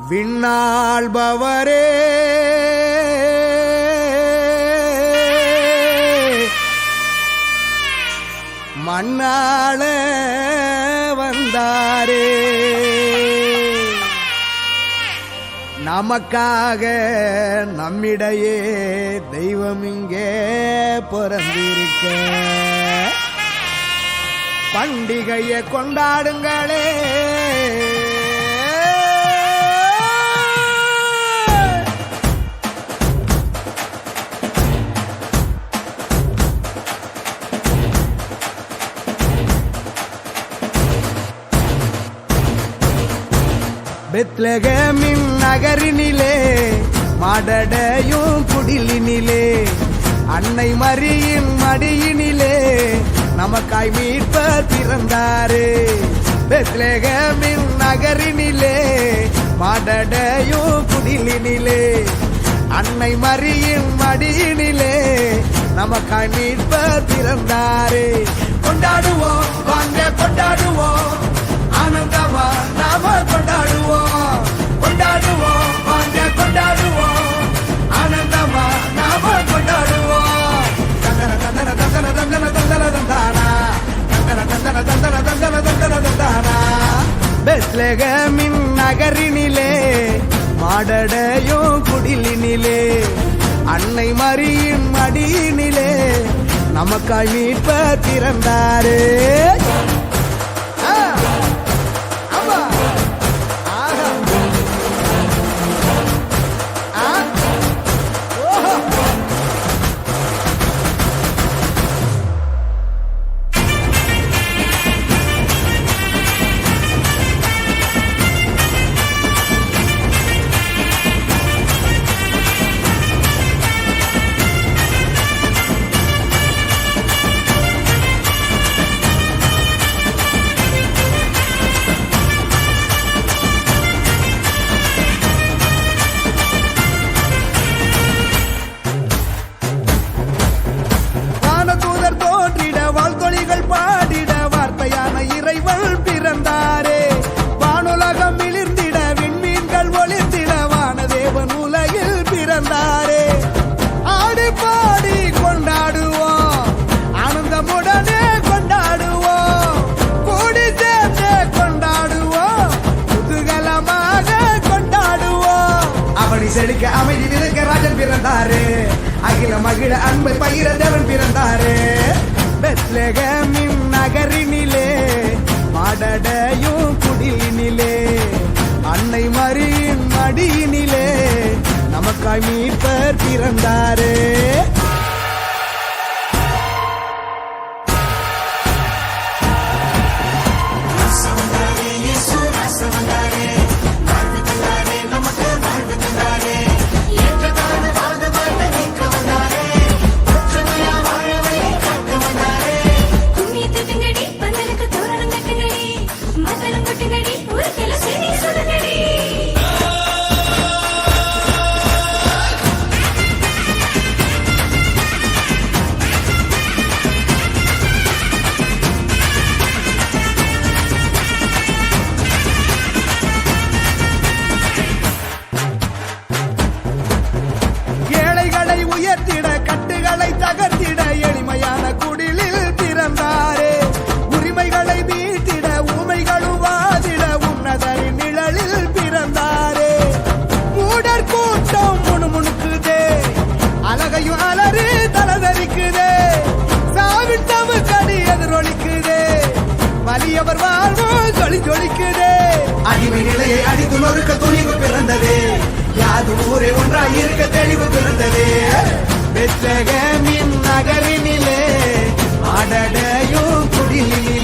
விண்ணாள்பவரே மண்ணாள வந்தாரே நமக்காக நம்மிடையே தெய்வம் இங்கே பிறந்திருக்க பண்டிகையை கொண்டாடுங்களே. பெத்லகேமின் நகரினிலே மாடடையும் குடிலினிலே அன்னை மரியின் மடியினிலே நமக்காய் மீட்பர் பிறந்தாரே. பெத்லகேமின் நகரினிலே மாடடையும் குடிலினிலே அன்னை மரியின் மடியினிலே நமக்காய் மீட்பர் பிறந்தாரே. கொண்டாடுவோம் வாங்க கொண்டாடுவோம் ஆனந்தமா நாம கொண்டாடுவோம். கொண்டாடுவோம் வாங்க கொண்டாடுவோம் ஆனந்தமா நாம கொண்டாடுவோம். தந்தன தந்தன தந்தன தந்தன தந்தன தந்தானா தந்தன தந்தன தந்தன தந்தன தந்தன தந்தானா. பெத்லகேமின் நகரினிலே மாடடையும் குடிலினிலே அன்னை மரியின் மடியினிலே நமக்காய் மீட்பர் பிறந்தாரே. பாடிட வார்த்தையான இறைவன் பிறந்தாரே. வானுலகம் மிளிர்ந்திட விண்மீன்கள் ஒளிர்ந்திட வானதேவன் உலகில் பிறந்தாரே. ஆடி பாடி கொண்டாடுவோம் ஆனந்தமுடனே கொண்டாடுவோம். கூடி சேர்ந்து கொண்டாடுவோம் குதூகலமாக கொண்டாடுவோம். அவனை செழிக்க அமைதி இருக்க ராஜன் பிறந்தாரே. அகில மகிழ அன்பை பகிர தேவன் பிறந்தாரே. பெத்லகேமின் நகரினிலே மாடடையும் குடிலினிலே அன்னை மரியின் மடியினிலே நமக்காய் மீட்பர் பிறந்தாரே. உயர்த்திட கட்டுகளை தகர்த்திட எளிமையான குடிலில் பிறந்தாரே. உரிமைகளை மீட்டிட ஊமைகளும் வாதிட உன்னதரின் நிழலில் பிறந்தாரே. மூடர் கூட்டம் முணுமுணுக்குதே அழகையும் அலறி தலதரிக்குதே. சாவின் தமுக்கடி எதிரொலிக்குதே வலியவர் வாழ்வும் சொல்லி ஜொலிக்குதே. அடிமை நிலையை அடித்து நொறுக்க துணிவு பிறந்ததே. யாது ஊரே ஒன்றாய் இருக்க தெளிவு பிறந்ததே. பெத்லகேமின் நகரினிலே ஆடடையும் குடிலிலே